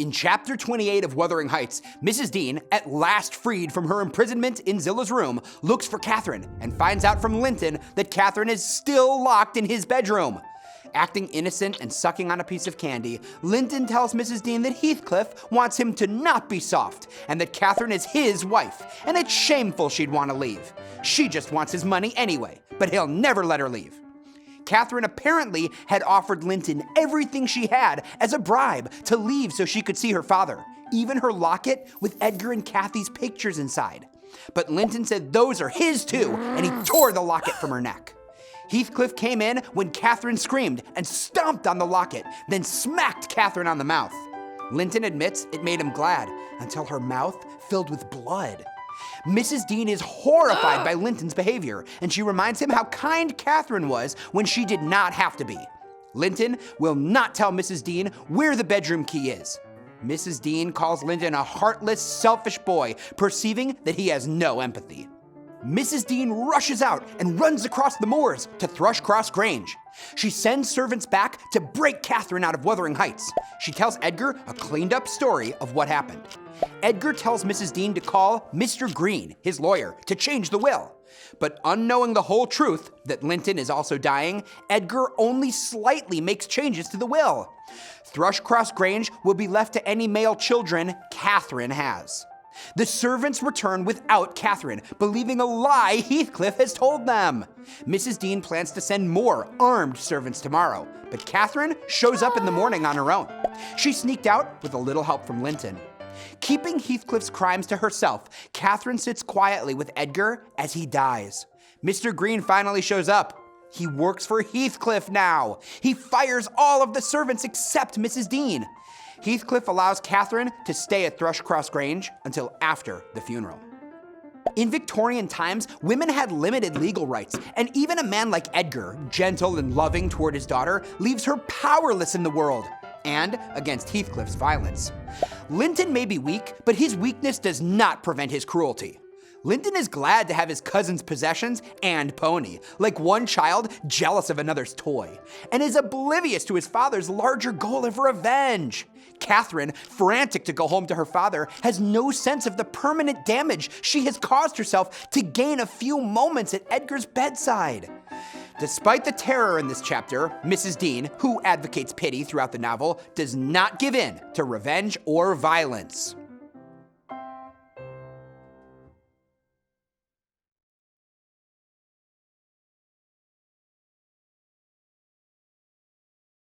In Chapter 28 of Wuthering Heights, Mrs. Dean, at last freed from her imprisonment in Zilla's room, looks for Catherine and finds out from Linton that Catherine is still locked in his bedroom. Acting innocent and sucking on a piece of candy, Linton tells Mrs. Dean that Heathcliff wants him to not be soft and that Catherine is his wife, and it's shameful she'd want to leave. She just wants his money anyway, but he'll never let her leave. Catherine apparently had offered Linton everything she had as a bribe to leave so she could see her father, even her locket with Edgar and Cathy's pictures inside. But Linton said those are his too, and he tore the locket from her neck. Heathcliff came in when Catherine screamed and stomped on the locket, then smacked Catherine on the mouth. Linton admits it made him glad until her mouth filled with blood. Mrs. Dean is horrified by Linton's behavior, and she reminds him how kind Catherine was when she did not have to be. Linton will not tell Mrs. Dean where the bedroom key is. Mrs. Dean calls Linton a heartless, selfish boy, perceiving that he has no empathy. Mrs. Dean rushes out and runs across the moors to Thrushcross Grange. She sends servants back to break Catherine out of Wuthering Heights. She tells Edgar a cleaned-up story of what happened. Edgar tells Mrs. Dean to call Mr. Green, his lawyer, to change the will. But unknowing the whole truth, that Linton is also dying, Edgar only slightly makes changes to the will. Thrushcross Grange will be left to any male children Catherine has. The servants return without Catherine, believing a lie Heathcliff has told them. Mrs. Dean plans to send more armed servants tomorrow, but Catherine shows up in the morning on her own. She sneaked out with a little help from Linton. Keeping Heathcliff's crimes to herself, Catherine sits quietly with Edgar as he dies. Mr. Green finally shows up. He works for Heathcliff now. He fires all of the servants except Mrs. Dean. Heathcliff allows Catherine to stay at Thrushcross Grange until after the funeral. In Victorian times, women had limited legal rights, and even a man like Edgar, gentle and loving toward his daughter, leaves her powerless in the world and against Heathcliff's violence. Linton may be weak, but his weakness does not prevent his cruelty. Linton is glad to have his cousin's possessions and pony, like one child jealous of another's toy, and is oblivious to his father's larger goal of revenge. Catherine, frantic to go home to her father, has no sense of the permanent damage she has caused herself to gain a few moments at Edgar's bedside. Despite the terror in this chapter, Mrs. Dean, who advocates pity throughout the novel, does not give in to revenge or violence.